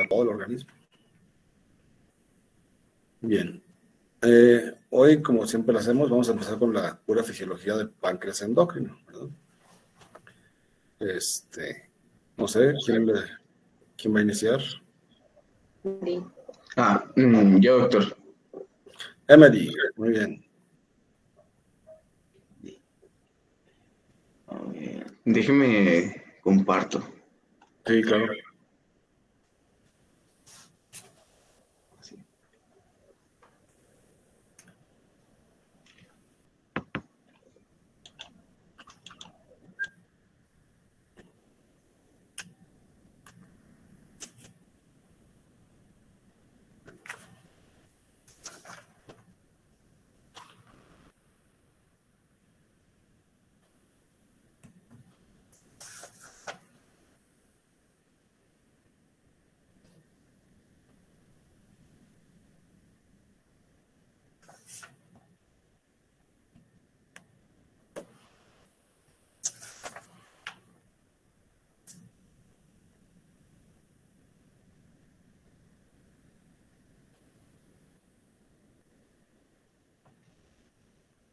todo el organismo. Bien. Hoy, como siempre lo hacemos, vamos a empezar con la pura fisiología del páncreas endocrino, ¿verdad? No sé, ¿quién va a iniciar? Yo, doctor. Emily, muy bien. Déjeme comparto. Sí, claro.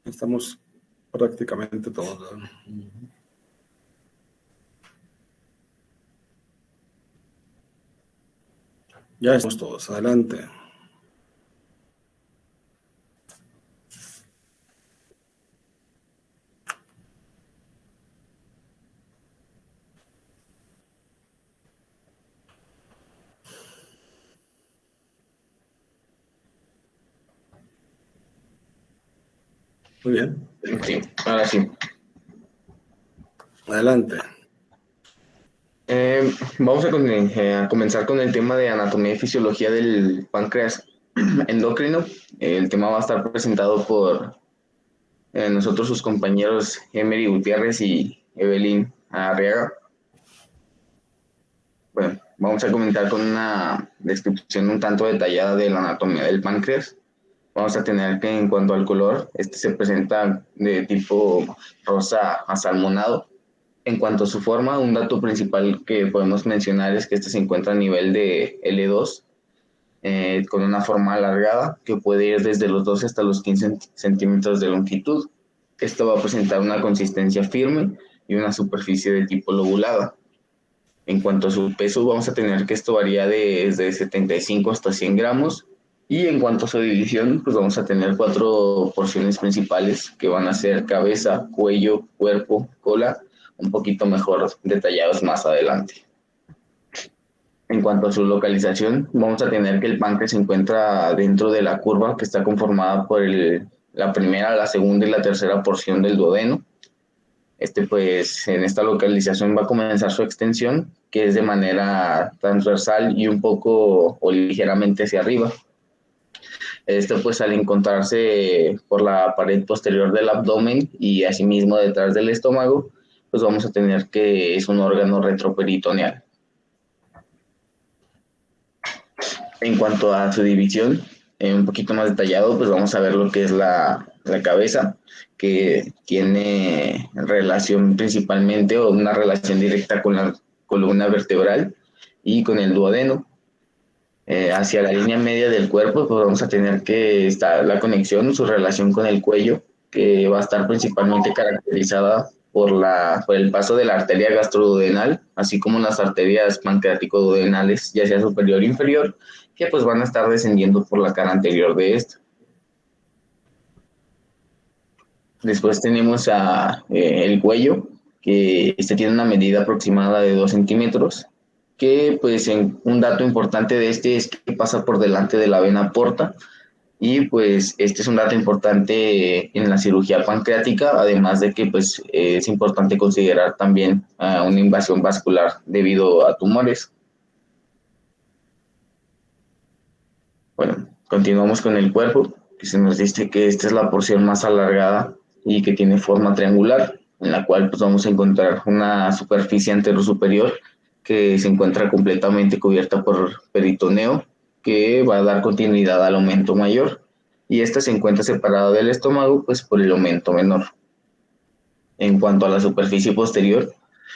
Estamos prácticamente todos, ¿verdad? Ya estamos todos, adelante. Muy bien. Sí, ahora sí. Adelante. Vamos a comenzar con el tema de anatomía y fisiología del páncreas endocrino. El tema va a estar presentado por nosotros, sus compañeros Emery Gutiérrez y Evelyn Arriaga. Bueno, vamos a comentar con una descripción un tanto detallada de la anatomía del páncreas. Vamos a tener que, en cuanto al color, se presenta de tipo rosa asalmonado. En cuanto a su forma, un dato principal que podemos mencionar es que se encuentra a nivel de L2, con una forma alargada que puede ir desde los 12 hasta los 15 centímetros de longitud. Esto va a presentar una consistencia firme y una superficie de tipo lobulada. En cuanto a su peso, vamos a tener que esto varía desde 75 hasta 100 gramos. Y en cuanto a su división, pues vamos a tener 4 porciones principales que van a ser cabeza, cuello, cuerpo, cola, un poquito mejor detallados más adelante. En cuanto a su localización, vamos a tener que el páncreas se encuentra dentro de la curva que está conformada por la primera, la segunda y la tercera porción del duodeno. Pues en esta localización va a comenzar su extensión, que es de manera transversal y un poco o ligeramente hacia arriba. Pues al encontrarse por la pared posterior del abdomen y asimismo detrás del estómago, pues vamos a tener que es un órgano retroperitoneal. En cuanto a su división, un poquito más detallado, pues vamos a ver lo que es la cabeza, que tiene relación principalmente o una relación directa con la columna vertebral y con el duodeno. Hacia la línea media del cuerpo, pues vamos a tener que estar la conexión, su relación con el cuello, que va a estar principalmente caracterizada por el paso de la arteria gastroduodenal, así como las arterias pancreático-duodenales, ya sea superior o inferior, que pues van a estar descendiendo por la cara anterior de esta. Después tenemos el cuello, que tiene una medida aproximada de 2 centímetros, que pues un dato importante de es que pasa por delante de la vena porta, y pues es un dato importante en la cirugía pancreática, además de que pues es importante considerar también una invasión vascular debido a tumores. Bueno, continuamos con el cuerpo, que se nos dice que esta es la porción más alargada y que tiene forma triangular, en la cual pues vamos a encontrar una superficie anterosuperior que se encuentra completamente cubierta por peritoneo, que va a dar continuidad al aumento mayor, y esta se encuentra separada del estómago pues por el aumento menor. En cuanto a la superficie posterior,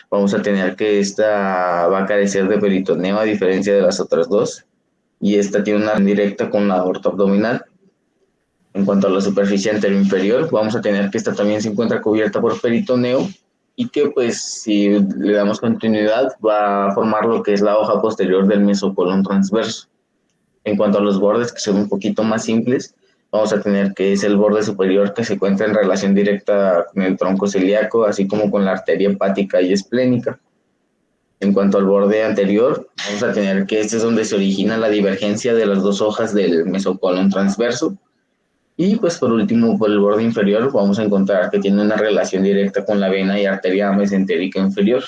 vamos a tener que esta va a carecer de peritoneo a diferencia de las otras dos, y esta tiene una relación directa con la aorta abdominal. En cuanto a la superficie anterior inferior, vamos a tener que esta también se encuentra cubierta por peritoneo y que pues si le damos continuidad va a formar lo que es la hoja posterior del mesocolon transverso. En cuanto a los bordes, que son un poquito más simples, vamos a tener que es el borde superior que se encuentra en relación directa con el tronco celíaco, así como con la arteria hepática y esplénica. En cuanto al borde anterior, vamos a tener que este es donde se origina la divergencia de las dos hojas del mesocolon transverso. Y pues por último, por el borde inferior, vamos a encontrar que tiene una relación directa con la vena y arteria mesentérica inferior.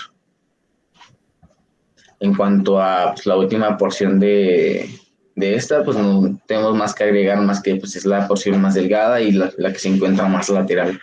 En cuanto a pues, la última porción de esta, pues no tenemos más que agregar, más que pues es la porción más delgada y la que se encuentra más lateral.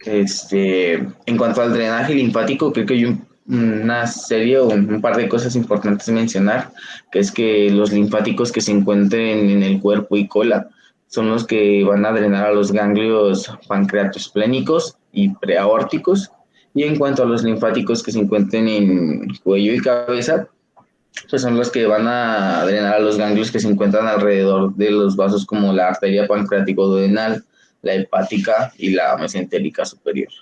En cuanto al drenaje linfático, creo que hay una serie o un par de cosas importantes mencionar, que es que los linfáticos que se encuentren en el cuerpo y cola son los que van a drenar a los ganglios pancreatoesplénicos y preaórticos. Y en cuanto a los linfáticos que se encuentren en cuello y cabeza, pues son los que van a drenar a los ganglios que se encuentran alrededor de los vasos como la arteria pancreático-duodenal, la hepática y la mesentérica superior.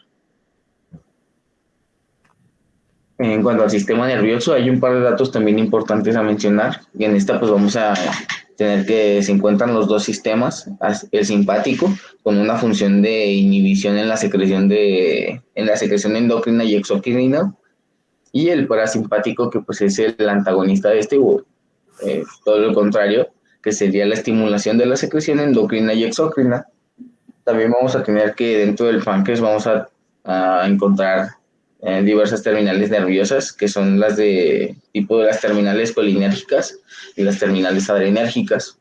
En cuanto al sistema nervioso, hay un par de datos también importantes a mencionar, y en esta pues vamos a tener que se encuentran los dos sistemas, el simpático, con una función de inhibición en la secreción endocrina y exocrina, y el parasimpático, que pues es el antagonista de este, o todo lo contrario, que sería la estimulación de la secreción endocrina y exocrina. También vamos a tener que dentro del páncreas vamos a encontrar diversas terminales nerviosas, que son las de tipo de las terminales colinérgicas y las terminales adrenérgicas.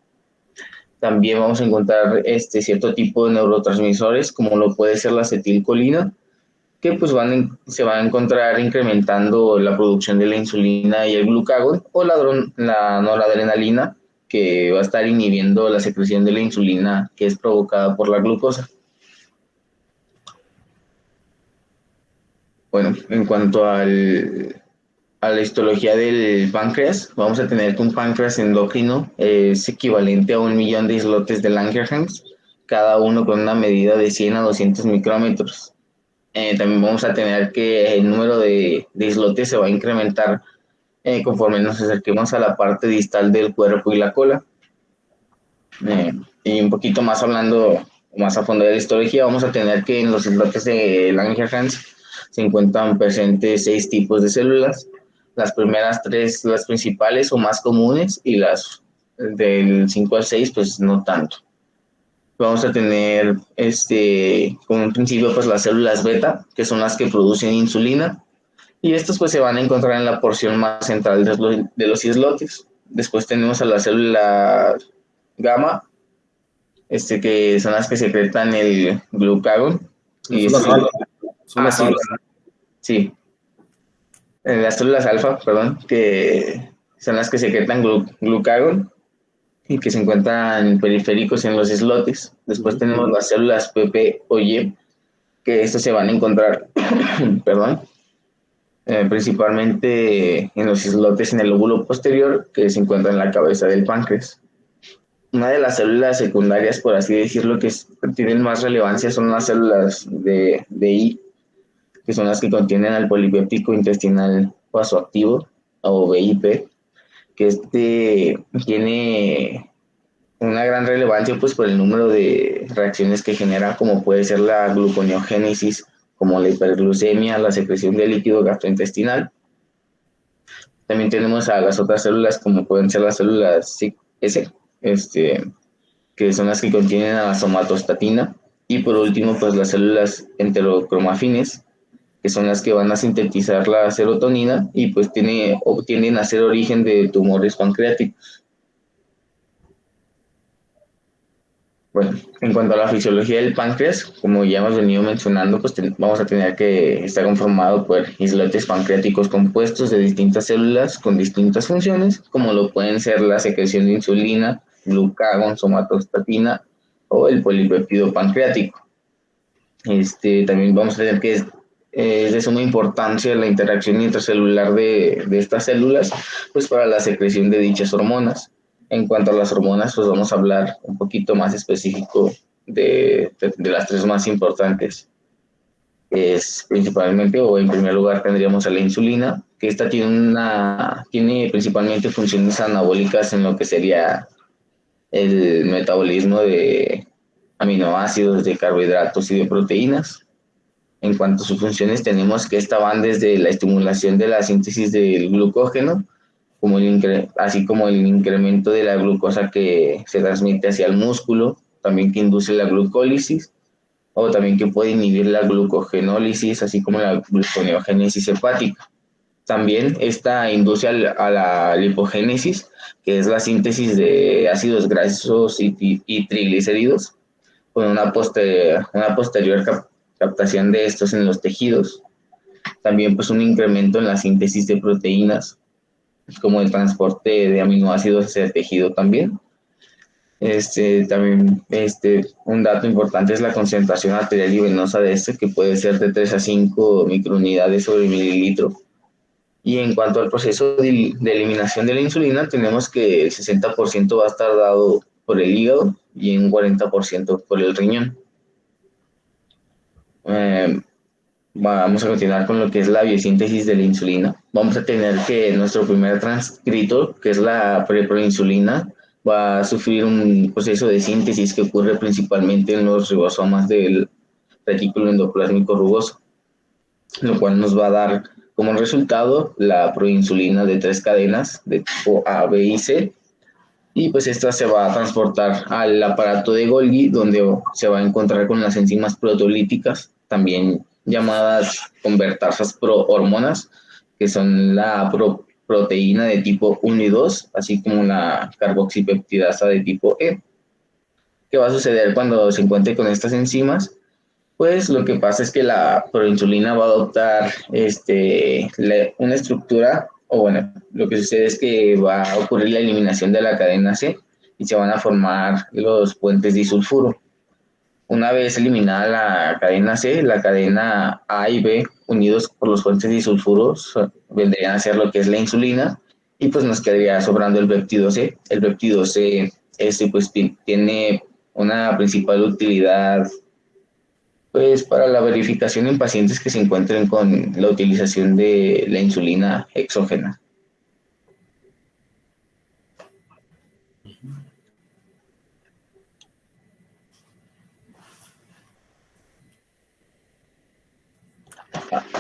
También vamos a encontrar cierto tipo de neurotransmisores, como lo puede ser la acetilcolina, que pues se va a encontrar incrementando la producción de la insulina y el glucagón, o la noradrenalina, que va a estar inhibiendo la secreción de la insulina que es provocada por la glucosa. Bueno, en cuanto a la histología del páncreas, vamos a tener que un páncreas endocrino es equivalente a 1.000.000 de islotes de Langerhans, cada uno con una medida de 100 a 200 micrómetros. También vamos a tener que el número de islotes se va a incrementar conforme nos acerquemos a la parte distal del cuerpo y la cola. Y un poquito más hablando más a fondo de la histología, vamos a tener que en los islotes de Langerhans se encuentran presentes 6 tipos de células. Las primeras 3, las principales o más comunes, y las del 5 al 6, pues no tanto. Vamos a tener, como en principio, pues las células beta, que son las que producen insulina, y estas pues se van a encontrar en la porción más central de los islotes. Después tenemos a las células gamma, que son las que secretan el glucagón. Y son las alfa. Sí. Las células alfa, perdón, que son las que secretan glucagón y que se encuentran periféricos en los islotes. Después tenemos las células PP o Y, que estos se van a encontrar, perdón, principalmente en los islotes en el lóbulo posterior, que se encuentra en la cabeza del páncreas. Una de las células secundarias, por así decirlo, que tienen más relevancia son las células de I, que son las que contienen al polipéptido intestinal vasoactivo, o VIP, que tiene una gran relevancia pues por el número de reacciones que genera, como puede ser la gluconeogénesis, como la hiperglucemia, la secreción de líquido gastrointestinal. También tenemos a las otras células, como pueden ser las células S, que son las que contienen a la somatostatina, y por último pues las células enterocromafines, que son las que van a sintetizar la serotonina y pues tienden a ser origen de tumores pancreáticos. Bueno, en cuanto a la fisiología del páncreas, como ya hemos venido mencionando, pues vamos a tener que estar conformado por islotes pancreáticos compuestos de distintas células con distintas funciones, como lo pueden ser la secreción de insulina, glucagón, somatostatina o el polipéptido pancreático. También vamos a tener que es de suma importancia la interacción intracelular de estas células, pues para la secreción de dichas hormonas. En cuanto a las hormonas, pues vamos a hablar un poquito más específico de las tres más importantes. Es principalmente, o en primer lugar, tendríamos a la insulina, que esta tiene principalmente funciones anabólicas en lo que sería el metabolismo de aminoácidos, de carbohidratos y de proteínas. En cuanto a sus funciones, tenemos que esta van desde la estimulación de la síntesis del glucógeno, así como el incremento de la glucosa que se transmite hacia el músculo, también que induce la glucólisis, o también que puede inhibir la glucogenólisis, así como la gluconeogénesis hepática. También esta induce a la lipogénesis, que es la síntesis de ácidos grasos y triglicéridos, con una posterior captación de estos en los tejidos. También pues un incremento en la síntesis de proteínas, como el transporte de aminoácidos hacia el tejido también. También un dato importante es la concentración arterial y venosa de que puede ser de 3 a 5 microunidades sobre mililitro. Y en cuanto al proceso de eliminación de la insulina, tenemos que el 60% va a estar dado por el hígado y un 40% por el riñón. Vamos a continuar con lo que es la biosíntesis de la insulina. Vamos a tener que nuestro primer transcrito, que es la preproinsulina, va a sufrir un proceso de síntesis que ocurre principalmente en los ribosomas del retículo endoplásmico rugoso, lo cual nos va a dar como resultado la proinsulina de 3 cadenas de tipo A, B y C. Y pues esta se va a transportar al aparato de Golgi, donde se va a encontrar con las enzimas proteolíticas, también llamadas convertasas prohormonas, que son la proteína de tipo 1 y 2, así como la carboxipeptidasa de tipo E. ¿Qué va a suceder cuando se encuentre con estas enzimas? Pues lo que pasa es que la proinsulina va a adoptar una estructura, o bueno, lo que sucede es que va a ocurrir la eliminación de la cadena C y se van a formar los puentes disulfuro. Una vez eliminada la cadena C, la cadena A y B, unidos por los puentes disulfuros, vendrían a ser lo que es la insulina, y pues nos quedaría sobrando el péptido C. El péptido C, pues tiene una principal utilidad pues para la verificación en pacientes que se encuentren con la utilización de la insulina exógena.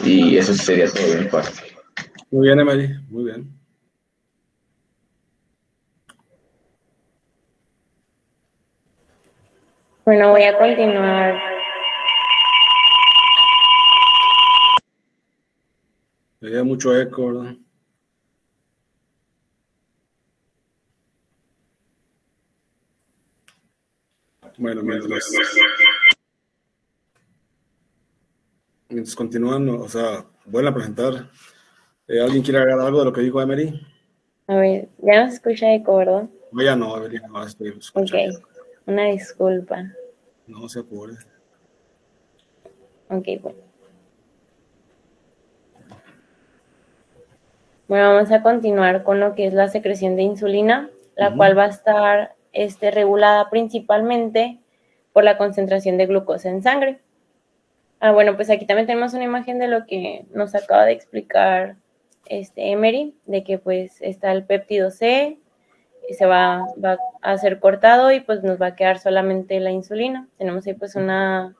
Y eso sería todo de mi parte. Muy bien, Emery, muy bien. Bueno, voy a continuar. Había mucho eco, ¿verdad? Bueno, mientras continúan, o sea, vuelven a presentar. ¿Alguien quiere agregar algo de lo que dijo Emery? A ver, ya no se escucha eco, ¿verdad? No, ya no, Emery, no estoy escuchando. Ok, una disculpa. No se apure. Ok, bueno. Bueno, vamos a continuar con lo que es la secreción de insulina, la cual va a estar regulada principalmente por la concentración de glucosa en sangre. Bueno, pues aquí también tenemos una imagen de lo que nos acaba de explicar Emery, de que pues está el péptido C, y se va a ser cortado y pues nos va a quedar solamente la insulina. Tenemos ahí pues una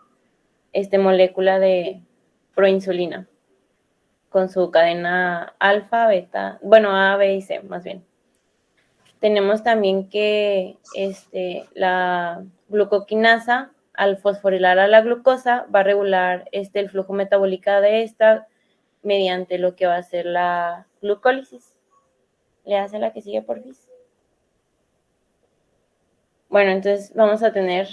molécula de proinsulina con su cadena alfa, beta, bueno, A, B y C más bien. Tenemos también que la glucoquinasa, al fosforilar a la glucosa, va a regular el flujo metabólico de esta mediante lo que va a ser la glucólisis. ¿Le hace la que sigue, por fin? Bueno, entonces vamos a tener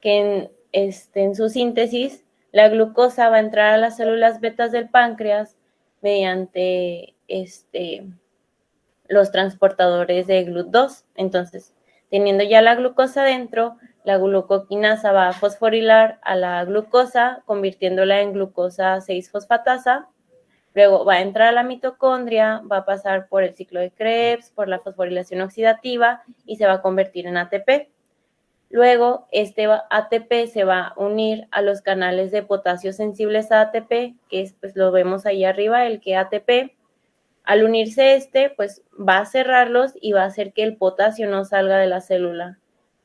que en su síntesis, la glucosa va a entrar a las células betas del páncreas mediante los transportadores de GLUT2. Entonces, teniendo ya la glucosa dentro, la glucoquinasa va a fosforilar a la glucosa, convirtiéndola en glucosa 6-fosfatasa. Luego va a entrar a la mitocondria, va a pasar por el ciclo de Krebs, por la fosforilación oxidativa y se va a convertir en ATP. Luego, este ATP se va a unir a los canales de potasio sensibles a ATP, que es, pues lo vemos ahí arriba, el que ATP. Al unirse pues va a cerrarlos y va a hacer que el potasio no salga de la célula.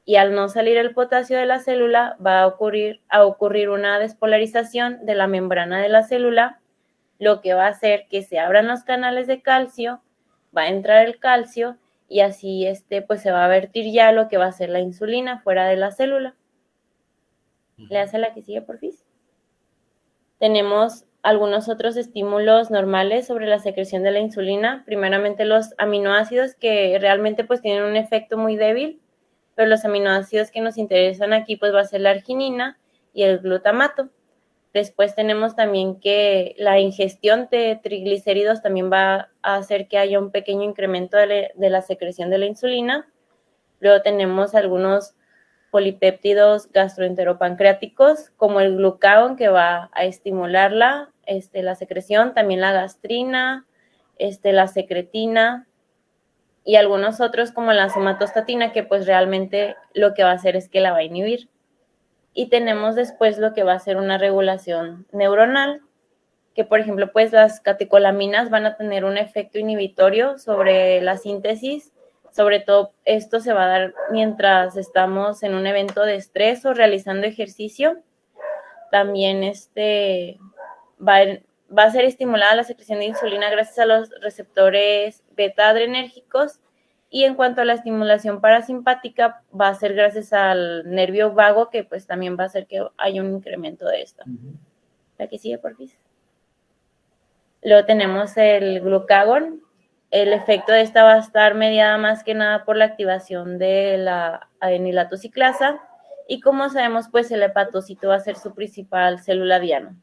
Y al no salir el potasio de la célula, va a ocurrir una despolarización de la membrana de la célula, lo que va a hacer que se abran los canales de calcio, va a entrar el calcio y así pues se va a vertir ya lo que va a ser la insulina fuera de la célula. ¿Le hace la que sigue, porfis? Tenemos algunos otros estímulos normales sobre la secreción de la insulina. Primeramente los aminoácidos, que realmente pues tienen un efecto muy débil, pero los aminoácidos que nos interesan aquí pues va a ser la arginina y el glutamato. Después tenemos también que la ingestión de triglicéridos también va a hacer que haya un pequeño incremento de la secreción de la insulina. Luego tenemos algunos polipéptidos gastroenteropancreáticos, como el glucagón, que va a estimular la secreción, también la gastrina, la secretina, y algunos otros como la somatostatina, que pues realmente lo que va a hacer es que la va a inhibir. Y tenemos después lo que va a ser una regulación neuronal, que por ejemplo pues las catecolaminas van a tener un efecto inhibitorio sobre la síntesis. Sobre todo esto se va a dar mientras estamos en un evento de estrés o realizando ejercicio. También va a ser estimulada la secreción de insulina gracias a los receptores beta adrenérgicos. Y en cuanto a la estimulación parasimpática, va a ser gracias al nervio vago, que pues también va a hacer que haya un incremento de esto. La que sigue, por favor. Luego tenemos el glucagón. El efecto de esta va a estar mediada más que nada por la activación de la adenilato ciclasa. Y como sabemos, pues el hepatocito va a ser su principal célula diana.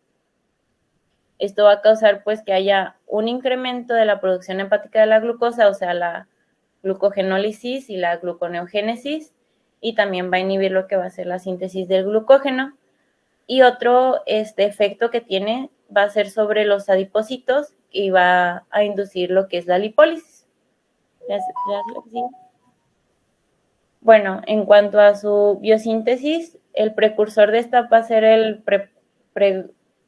Esto va a causar pues que haya un incremento de la producción hepática de la glucosa, o sea, la glucogenólisis y la gluconeogénesis, y también va a inhibir lo que va a ser la síntesis del glucógeno. Y otro efecto que tiene va a ser sobre los adipocitos y va a inducir lo que es la lipólisis. Bueno, en cuanto a su biosíntesis, el precursor de esta va a ser el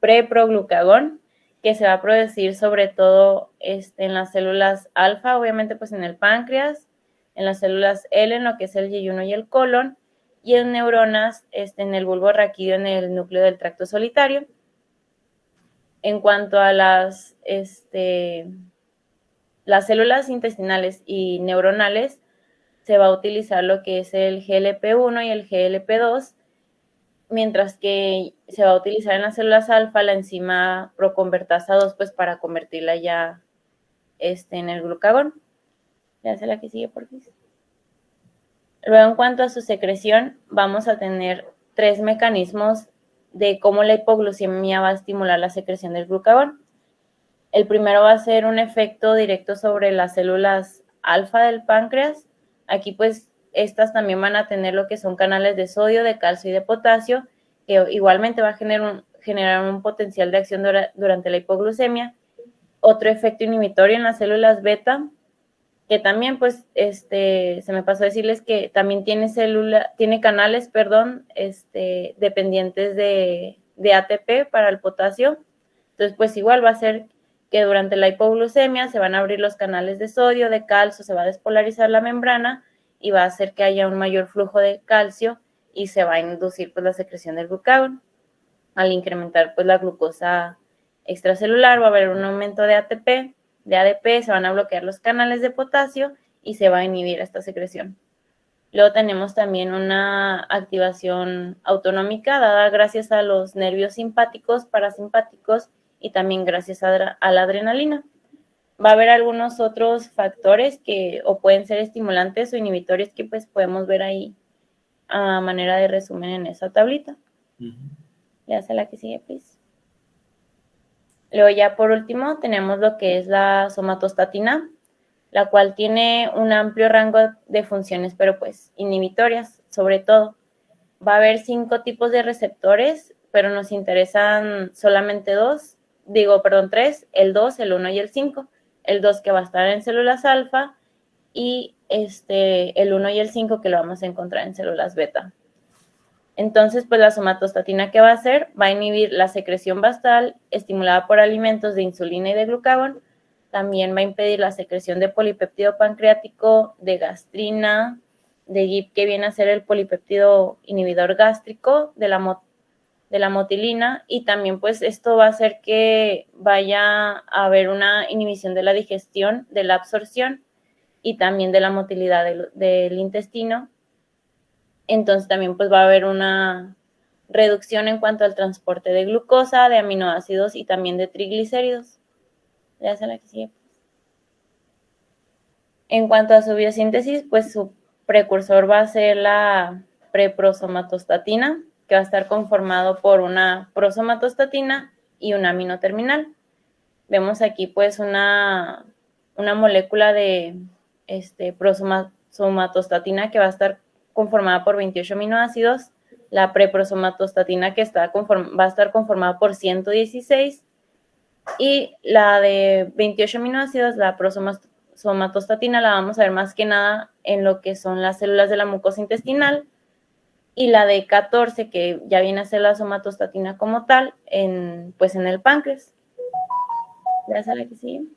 preproglucagón, que se va a producir sobre todo en las células alfa, obviamente pues en el páncreas, en las células L, en lo que es el yeyuno y el colon, y en neuronas en el bulbo raquídeo, en el núcleo del tracto solitario. En cuanto a las células intestinales y neuronales, se va a utilizar lo que es el GLP-1 y el GLP-2, mientras que se va a utilizar en las células alfa la enzima proconvertasa 2, pues para convertirla ya en el glucagón. Le hace la que sigue, por favor. Luego, en cuanto a su secreción, vamos a tener 3 mecanismos de cómo la hipoglucemia va a estimular la secreción del glucagón. El primero va a ser un efecto directo sobre las células alfa del páncreas. Aquí pues estas también van a tener lo que son canales de sodio, de calcio y de potasio, que igualmente va a generar un potencial de acción durante la hipoglucemia. Otro efecto inhibitorio en las células beta, que también pues se me pasó a decirles que también tiene canales, dependientes de ATP para el potasio. Entonces pues igual va a ser que durante la hipoglucemia se van a abrir los canales de sodio, de calcio, se va a despolarizar la membrana y va a hacer que haya un mayor flujo de calcio y se va a inducir pues la secreción del glucagón. Al incrementar pues la glucosa extracelular va a haber un aumento de ATP, de ADP, se van a bloquear los canales de potasio y se va a inhibir esta secreción. Luego tenemos también una activación autonómica dada gracias a los nervios simpáticos, parasimpáticos y también gracias a la adrenalina. Va a haber algunos otros factores que o pueden ser estimulantes o inhibitores que pues podemos ver ahí a manera de resumen en esa tablita. Le hace la que sigue, please. Luego ya por último tenemos lo que es la somatostatina, la cual tiene un amplio rango de funciones, pero pues inhibitorias sobre todo. va a haber 5 tipos de receptores, pero nos interesan solamente 3, el 2, el 1 y el 5. El 2 que va a estar en células alfa y el 1 y el 5 que lo vamos a encontrar en células beta. Entonces, pues la somatostatina, ¿qué va a hacer? Va a inhibir la secreción basal estimulada por alimentos de insulina y de glucagón. También va a impedir la secreción de polipéptido pancreático, de gastrina, de GIP, que viene a ser el polipéptido inhibidor gástrico, de la motilina, y también pues esto va a hacer que vaya a haber una inhibición de la digestión, de la absorción y también de la motilidad del intestino. Entonces también pues va a haber una reducción en cuanto al transporte de glucosa, de aminoácidos y también de triglicéridos. Ya se la que sigue. En cuanto a su biosíntesis, pues su precursor va a ser la preprosomatostatina, que va a estar conformado por una prosomatostatina y un amino terminal. Vemos aquí pues una molécula de prosomatostatina que va a estar conformada por 28 aminoácidos, la preprosomatostatina que va a estar conformada por 116, y la de 28 aminoácidos, la prosomatostatina, la vamos a ver más que nada en lo que son las células de la mucosa intestinal, y la de 14, que ya viene a ser la somatostatina como tal, pues en el páncreas. Ya sabe que sí.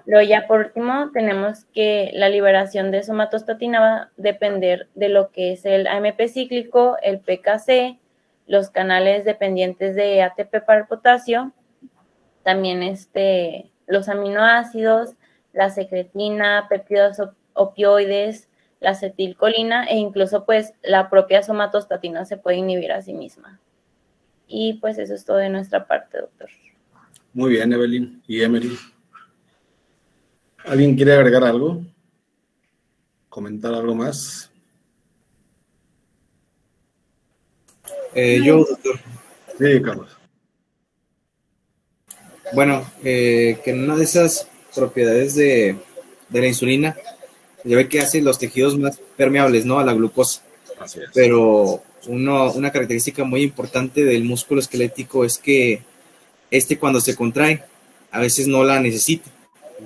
Luego ya por último tenemos que la liberación de somatostatina va a depender de lo que es el AMP cíclico, el PKC, los canales dependientes de ATP para el potasio, también los aminoácidos, la secretina, péptidos opioides, la acetilcolina, e incluso pues la propia somatostatina se puede inhibir a sí misma. Y pues eso es todo de nuestra parte, doctor. Muy bien, Evelyn y Emery. ¿Alguien quiere agregar algo? ¿Comentar algo más? Yo, doctor. Sí, Carlos. Bueno, que en una de esas propiedades de la insulina, ya ve que hace los tejidos más permeables, ¿no? A la glucosa. Así es. Pero una característica muy importante del músculo esquelético es que cuando se contrae, a veces no la necesita.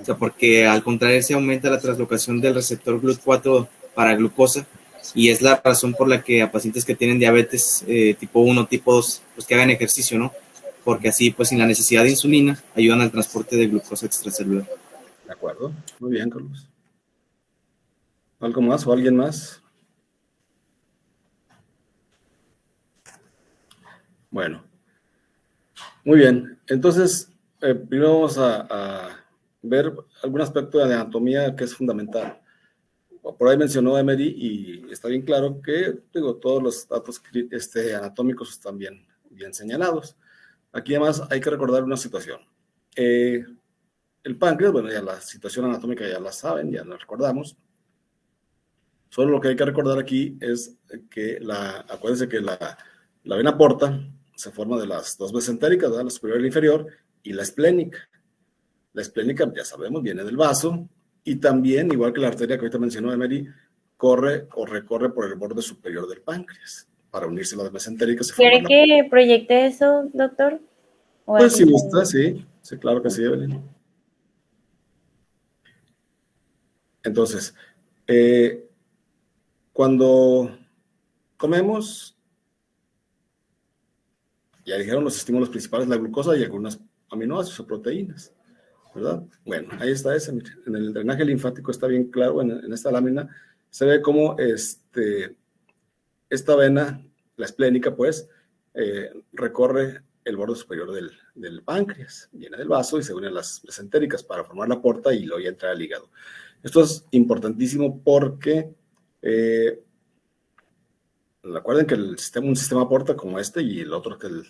O sea, porque al contraerse aumenta la translocación del receptor GLUT4 para glucosa, y es la razón por la que a pacientes que tienen diabetes tipo 1, tipo 2, pues que hagan ejercicio, ¿no? Porque así, pues sin la necesidad de insulina, ayudan al transporte de glucosa extracelular. De acuerdo. Muy bien, Carlos. ¿Algo más o alguien más? Bueno. Muy bien. Entonces, primero vamos a ver algún aspecto de anatomía que es fundamental. Por ahí mencionó Emery y está bien claro que, todos los datos anatómicos están bien señalados. Aquí además hay que recordar una situación. El páncreas, bueno, ya la situación anatómica ya la saben, ya la recordamos. Solo lo que hay que recordar aquí es que acuérdense que la vena porta se forma de las dos mesentéricas, ¿verdad? La superior y la inferior, y la esplénica. La esplénica, ya sabemos, viene del vaso, y también, igual que la arteria que ahorita mencionó Emery, corre o recorre por el borde superior del páncreas. Para unirse a las mesentéricas. ¿Quiere que proyecte eso, doctor? Pues si gusta, sí. Sí, claro que sí, Evelyn. Entonces, cuando comemos, ya dijeron los estímulos principales, la glucosa y algunos aminoácidos o proteínas, ¿verdad? Bueno, ahí está ese. En el drenaje linfático está bien claro, en esta lámina se ve cómo esta vena, la esplénica, pues, recorre el borde superior del páncreas, viene del vaso y se une a las mesentéricas para formar la porta y luego ya entra al hígado. Esto es importantísimo porque recuerden que un sistema porta como este y el otro que el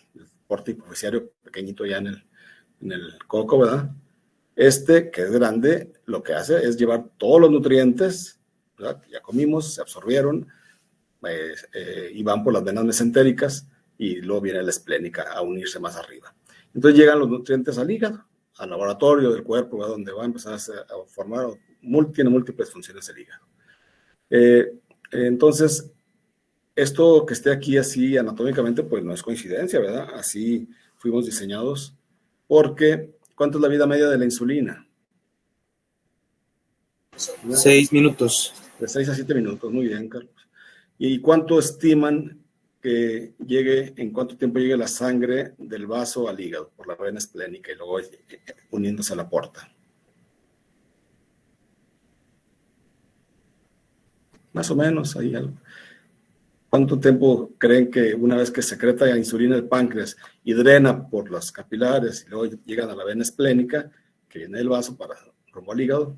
porta hipoficiario pequeñito ya en el coco, ¿verdad? Que es grande, lo que hace es llevar todos los nutrientes, ¿verdad? Que ya comimos, se absorbieron, y van por las venas mesentéricas y luego viene la esplénica a unirse más arriba. Entonces llegan los nutrientes al hígado, al laboratorio del cuerpo, ¿verdad? Donde va a empezar a formar, tiene múltiples funciones el hígado. Entonces, Esto que esté aquí así anatómicamente, pues no es coincidencia, ¿verdad? Así fuimos diseñados. Porque, ¿cuánto es la vida media de la insulina? 6 minutos. De 6 a 7 minutos, muy bien, Carlos. ¿Y cuánto estiman que llegue, en cuánto tiempo llegue la sangre del vaso al hígado por la vena esplénica y luego uniéndose a la porta? Más o menos, ahí algo. ¿Cuánto tiempo creen que una vez que secreta la insulina el páncreas y drena por las capilares y luego llegan a la vena esplénica, que viene del vaso para rumbo al hígado,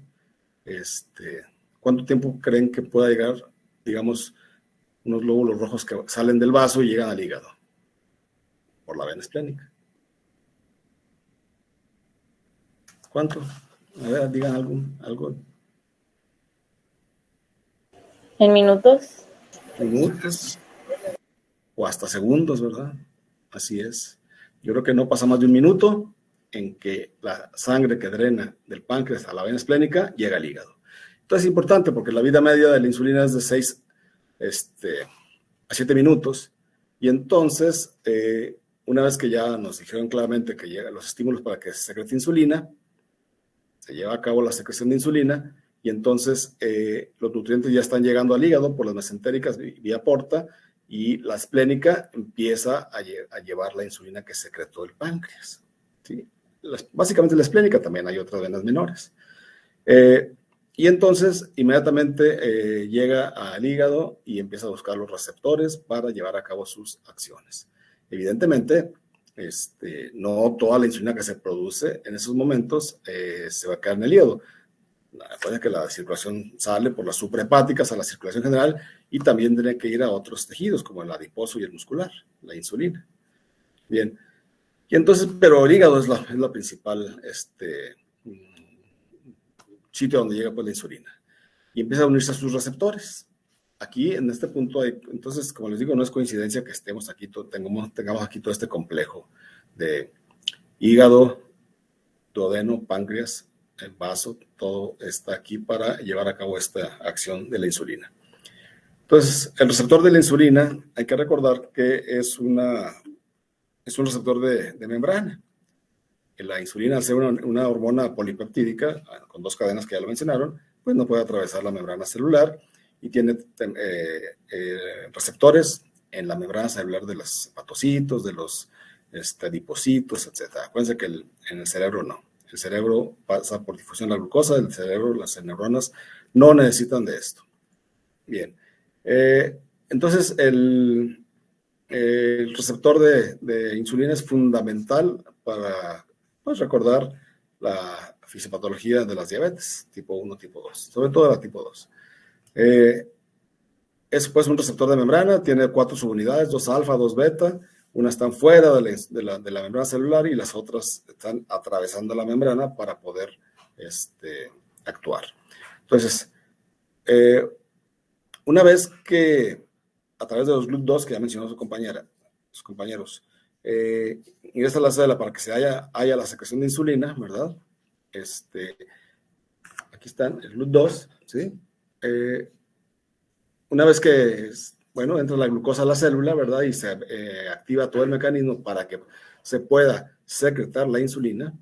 ¿cuánto tiempo creen que pueda llegar, digamos, unos glóbulos rojos que salen del vaso y llegan al hígado por la vena esplénica? ¿Cuánto? A ver, digan algo. ¿En minutos? Minutos o hasta segundos, ¿verdad? Así es. Yo creo que no pasa más de un minuto en que la sangre que drena del páncreas a la vena esplénica llega al hígado. Entonces es importante porque la vida media de la insulina es de 6 a 7 minutos y entonces una vez que ya nos dijeron claramente que llegan los estímulos para que se secrete insulina, se lleva a cabo la secreción de insulina y entonces los nutrientes ya están llegando al hígado por las mesentéricas vía porta y la esplénica empieza a llevar la insulina que secretó el páncreas. ¿Sí? Básicamente la esplénica, también hay otras venas menores. Y entonces inmediatamente llega al hígado y empieza a buscar los receptores para llevar a cabo sus acciones. Evidentemente, no toda la insulina que se produce en esos momentos se va a quedar en el hígado. Recuerden que la circulación sale por las suprahepáticas a la circulación general y también tiene que ir a otros tejidos como el adiposo y el muscular, la insulina. Bien, y entonces, pero el hígado es la principal sitio donde llega pues la insulina y empieza a unirse a sus receptores. Aquí en este punto entonces, como les digo, no es coincidencia que estemos aquí, tengamos aquí todo este complejo de hígado, duodeno, páncreas, el vaso, todo está aquí para llevar a cabo esta acción de la insulina. Entonces, el receptor de la insulina, hay que recordar que es un receptor de membrana. La insulina, al ser una hormona polipeptídica, con 2 cadenas que ya lo mencionaron, pues no puede atravesar la membrana celular y tiene receptores en la membrana celular de los hepatocitos, de los adipocitos, etc. Acuérdense que en el cerebro no. El cerebro pasa por difusión de la glucosa, el cerebro, las neuronas no necesitan de esto. Bien. Entonces, el receptor de insulina es fundamental para recordar la fisiopatología de las diabetes, tipo 1, tipo 2, sobre todo la tipo 2. Es pues un receptor de membrana, tiene 4 subunidades, 2 alfa, 2 beta. Unas están fuera de la membrana celular y las otras están atravesando la membrana para poder actuar. Entonces, una vez que a través de los GLUT2 que ya mencionó sus compañeros, ingresa a la célula para que se haya la secreción de insulina, ¿verdad? Aquí están, el GLUT2, ¿sí? Una vez que entra la glucosa a la célula, ¿verdad? Y se activa todo el mecanismo para que se pueda secretar la insulina.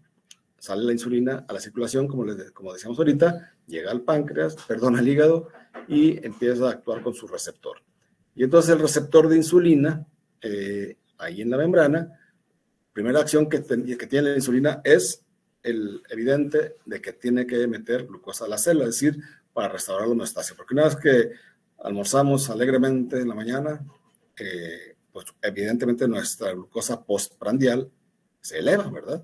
Sale la insulina a la circulación, como decíamos ahorita, llega al páncreas, al hígado, y empieza a actuar con su receptor. Y entonces el receptor de insulina, ahí en la membrana, primera acción que tiene la insulina es el evidente de que tiene que meter glucosa a la célula, es decir, para restaurar la homeostasia. Porque una vez que almorzamos alegremente en la mañana, pues evidentemente nuestra glucosa postprandial se eleva, ¿verdad?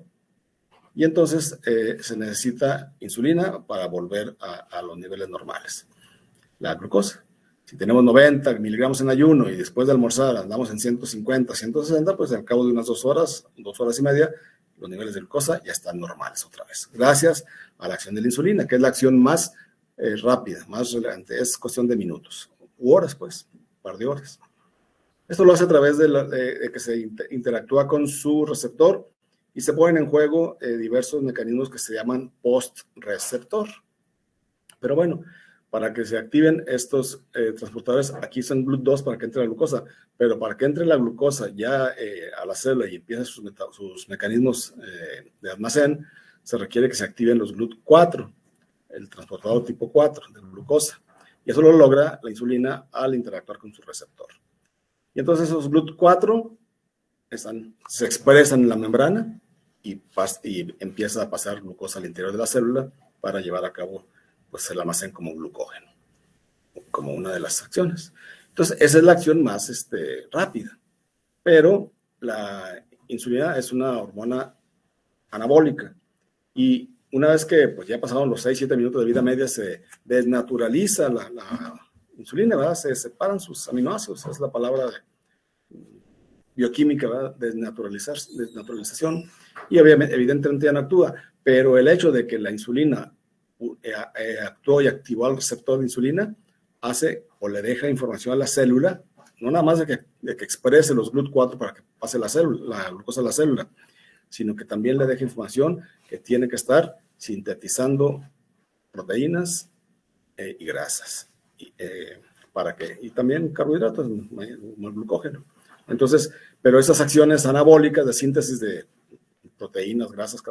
Y entonces se necesita insulina para volver a los niveles normales. La glucosa. Si tenemos 90 miligramos en ayuno y después de almorzar andamos en 150, 160, pues al cabo de unas 2 horas y media, los niveles de glucosa ya están normales otra vez. Gracias a la acción de la insulina, que es la acción más rápida, más relevante. Es cuestión de minutos u horas, pues, un par de horas. Esto lo hace a través de que se interactúa con su receptor y se ponen en juego diversos mecanismos que se llaman post-receptor. Pero bueno, para que se activen estos transportadores, aquí son GLUT2 para que entre la glucosa, pero para que entre la glucosa ya a la célula y empiecen sus mecanismos de almacén, se requiere que se activen los GLUT4, el transportador tipo 4 de glucosa. Y eso lo logra la insulina al interactuar con su receptor. Y entonces esos GLUT4 se expresan en la membrana y empieza a pasar glucosa al interior de la célula para llevar a cabo pues, el almacén como glucógeno, como una de las acciones. Entonces, esa es la acción más rápida. Pero la insulina es una hormona anabólica y una vez que pues, ya pasaron los 6-7 minutos de vida media, se desnaturaliza la insulina, ¿verdad? Se separan sus aminoácidos, es la palabra bioquímica, ¿verdad? Desnaturalización, y evidentemente ya no actúa, pero el hecho de que la insulina actuó y activó al receptor de insulina, hace o le deja información a la célula, no nada más de que exprese los GLUT4 para que pase la glucosa a la célula, sino que también le deja información que tiene que estar sintetizando proteínas y grasas, y también carbohidratos, como el glucógeno. Entonces, pero esas acciones anabólicas de síntesis de proteínas, grasas,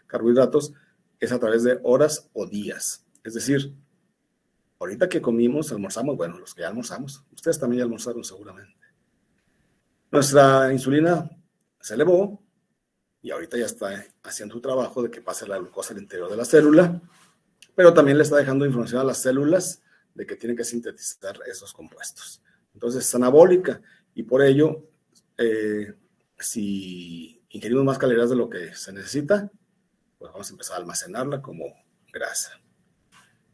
carbohidratos, es a través de horas o días. Es decir, ahorita que comimos, almorzamos, bueno, los que ya almorzamos, ustedes también ya almorzaron seguramente. Nuestra insulina se elevó y ahorita ya está haciendo su trabajo de que pase la glucosa al interior de la célula, pero también le está dejando información a las células de que tienen que sintetizar esos compuestos. Entonces es anabólica y por ello, si ingerimos más calorías de lo que se necesita, pues vamos a empezar a almacenarla como grasa.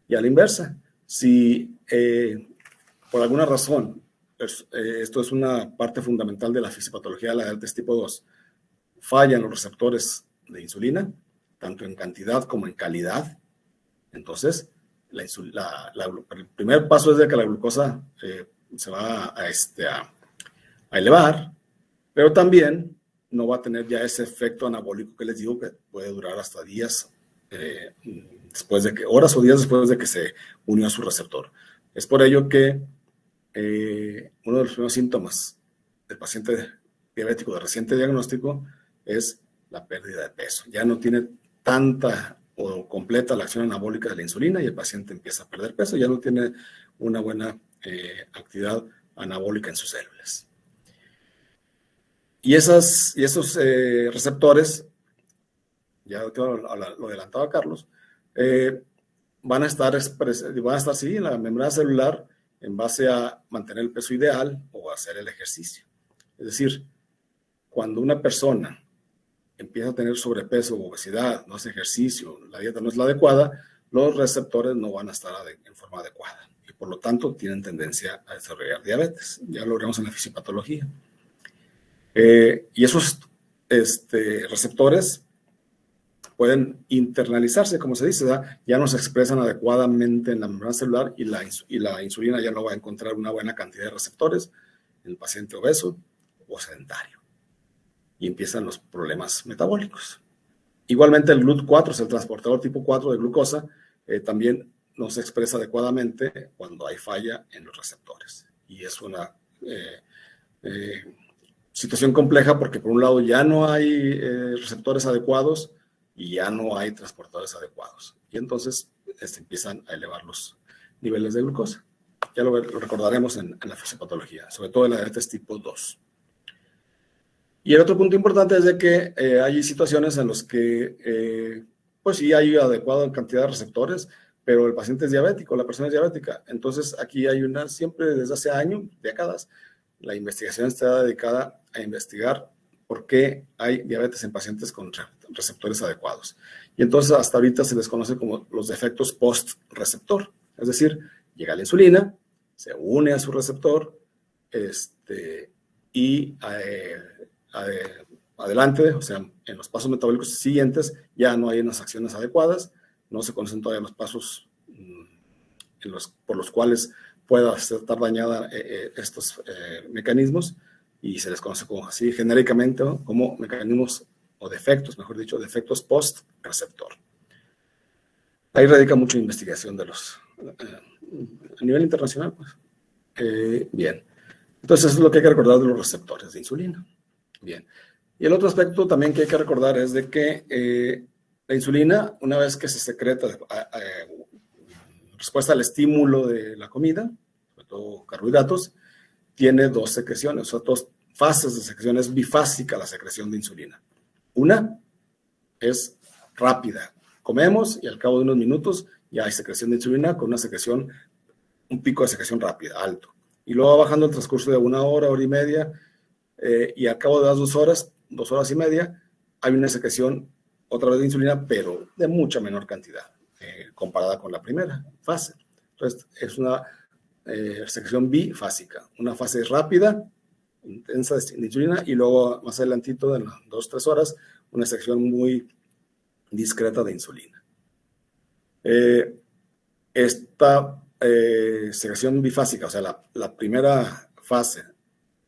Y a la inversa, si por alguna razón, esto es una parte fundamental de la fisiopatología de la diabetes tipo 2, fallan los receptores de insulina, tanto en cantidad como en calidad, entonces el primer paso es de que la glucosa se va a elevar, pero también no va a tener ya ese efecto anabólico que les digo que puede durar hasta días, horas o días después de que se unió a su receptor. Es por ello que uno de los primeros síntomas del paciente diabético de reciente diagnóstico es la pérdida de peso. Ya no tiene tanta o completa la acción anabólica de la insulina y el paciente empieza a perder peso, ya no tiene una buena actividad anabólica en sus células. Y esos receptores, ya lo adelantaba Carlos, van a estar sí, en la membrana celular en base a mantener el peso ideal o hacer el ejercicio. Es decir, cuando una persona empieza a tener sobrepeso o obesidad, no hace ejercicio, la dieta no es la adecuada, los receptores no van a estar en forma adecuada y por lo tanto tienen tendencia a desarrollar diabetes. Ya lo veremos en la fisiopatología. Y esos receptores pueden internalizarse, como se dice, ¿verdad? Ya no se expresan adecuadamente en la membrana celular y la insulina ya no va a encontrar una buena cantidad de receptores en el paciente obeso o sedentario. Y empiezan los problemas metabólicos. Igualmente el GLUT4, es el transportador tipo 4 de glucosa, también no se expresa adecuadamente cuando hay falla en los receptores. Y es una situación compleja porque por un lado ya no hay receptores adecuados y ya no hay transportadores adecuados. Y entonces empiezan a elevar los niveles de glucosa. Ya lo recordaremos en la fisiopatología, sobre todo en la diabetes tipo 2. Y el otro punto importante es de que hay situaciones en las que, pues sí, hay adecuada cantidad de receptores, pero el paciente es diabético, la persona es diabética. Entonces, aquí hay siempre desde hace años, décadas, la investigación está dedicada a investigar por qué hay diabetes en pacientes con receptores adecuados. Y entonces, hasta ahorita se les conoce como los defectos post-receptor. Es decir, llega la insulina, se une a su receptor, y adelante, o sea, en los pasos metabólicos siguientes ya no hay unas acciones adecuadas, no se conocen todavía los pasos por los cuales pueda estar dañada estos mecanismos y se les conoce como así genéricamente, ¿no? Como mecanismos o defectos, mejor dicho, defectos post-receptor. Ahí radica mucha investigación de a nivel internacional, pues. Bien. Entonces, eso es lo que hay que recordar de los receptores de insulina. Bien. Y el otro aspecto también que hay que recordar es de que la insulina, una vez que se secreta en respuesta al estímulo de la comida, sobre todo carbohidratos, tiene dos secreciones, o sea, dos fases de secreción. Es bifásica la secreción de insulina. Una es rápida. Comemos y al cabo de unos minutos ya hay secreción de insulina con una secreción, un pico de secreción rápida, alto. Y luego va bajando el transcurso de 1 hora, hora y media, y al cabo de las 2 horas, 2 horas y media, hay una secreción otra vez de insulina, pero de mucha menor cantidad comparada con la primera fase. Entonces, es una secreción bifásica, una fase rápida, intensa de insulina, y luego más adelantito, en 2-3 horas, una secreción muy discreta de insulina. Esta secreción bifásica, o sea, la primera fase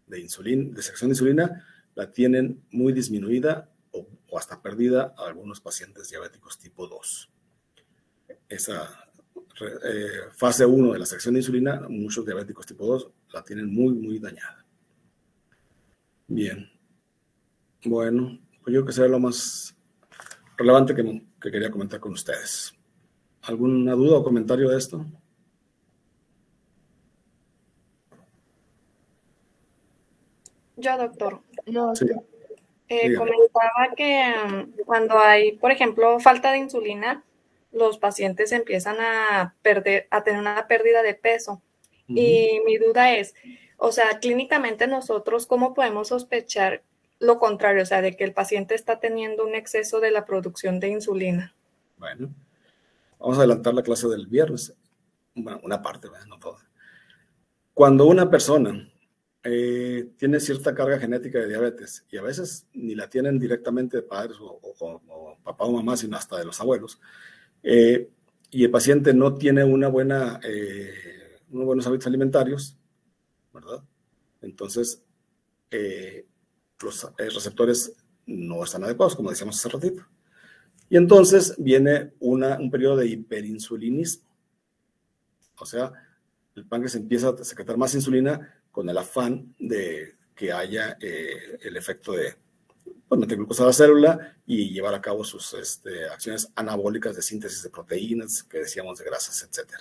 de secreción de insulina, la tienen muy disminuida o hasta perdida a algunos pacientes diabéticos tipo 2. Esa fase 1 de la secreción de insulina, muchos diabéticos tipo 2 la tienen muy, muy dañada. Bien. Bueno, pues yo creo que será lo más relevante que quería comentar con ustedes. ¿Alguna duda o comentario de esto? Yo, doctor, Sí. comentaba que cuando hay, por ejemplo, falta de insulina, los pacientes empiezan a tener una pérdida de peso. Y mi duda es, o sea, clínicamente nosotros, ¿cómo podemos sospechar lo contrario? O sea, de que el paciente está teniendo un exceso de la producción de insulina. Bueno, vamos a adelantar la clase del viernes. Bueno, una parte, no toda. Cuando una persona tiene cierta carga genética de diabetes, y a veces ni la tienen directamente de padres o papá o mamá, sino hasta de los abuelos, y el paciente no tiene unos buenos hábitos alimentarios, ¿verdad? Entonces, los receptores no están adecuados, como decíamos hace ratito. Y entonces viene un periodo de hiperinsulinismo. O sea, el páncreas empieza a secretar más insulina con el afán de que haya el efecto de meter glucosa a la célula y llevar a cabo sus acciones anabólicas de síntesis de proteínas, que decíamos de grasas, etc.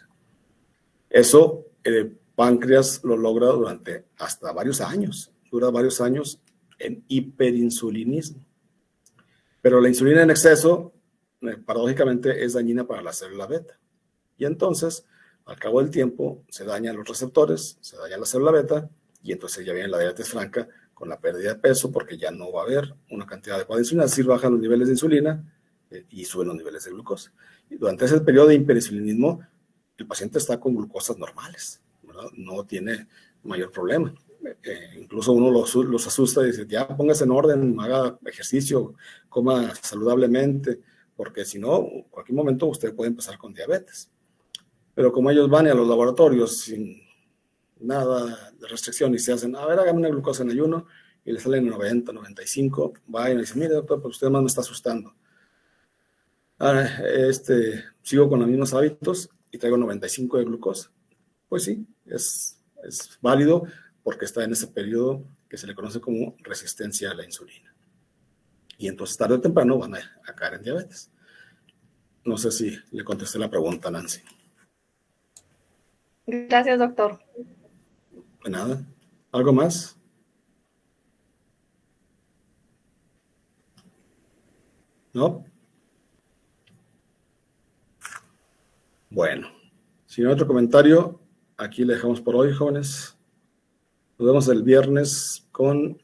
Eso el páncreas lo logra durante hasta varios años, dura varios años en hiperinsulinismo. Pero la insulina en exceso, paradójicamente, es dañina para la célula beta. Y entonces, al cabo del tiempo, se dañan los receptores, se daña la célula beta, y entonces ya viene la diabetes franca con la pérdida de peso, porque ya no va a haber una cantidad adecuada de insulina, es decir, bajan los niveles de insulina y suben los niveles de glucosa. Y durante ese periodo de hiperinsulinismo, el paciente está con glucosas normales, ¿verdad? No tiene mayor problema. Incluso uno los asusta y dice, ya póngase en orden, haga ejercicio, coma saludablemente, porque si no, en cualquier momento usted puede empezar con diabetes. Pero como ellos van a los laboratorios sin nada de restricción y se hacen, a ver, hágame una glucosa en ayuno, y le salen 90, 95, va y me dice, mire, doctor, pues usted más me está asustando. Sigo con los mismos hábitos y traigo 95 de glucosa. Pues sí, es válido porque está en ese periodo que se le conoce como resistencia a la insulina. Y entonces tarde o temprano van a caer en diabetes. No sé si le contesté la pregunta, Nancy. Gracias, doctor. De nada. ¿Algo más? ¿No? Bueno, si no hay otro comentario, aquí le dejamos por hoy, jóvenes. Nos vemos el viernes con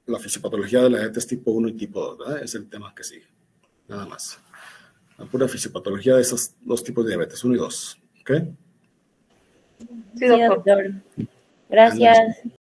la fisiopatología de la diabetes tipo 1 y tipo 2, ¿verdad? Es el tema que sigue. Nada más. La pura fisiopatología de esos dos tipos de diabetes, 1 y 2. ¿Ok? Sí, doctor. Gracias.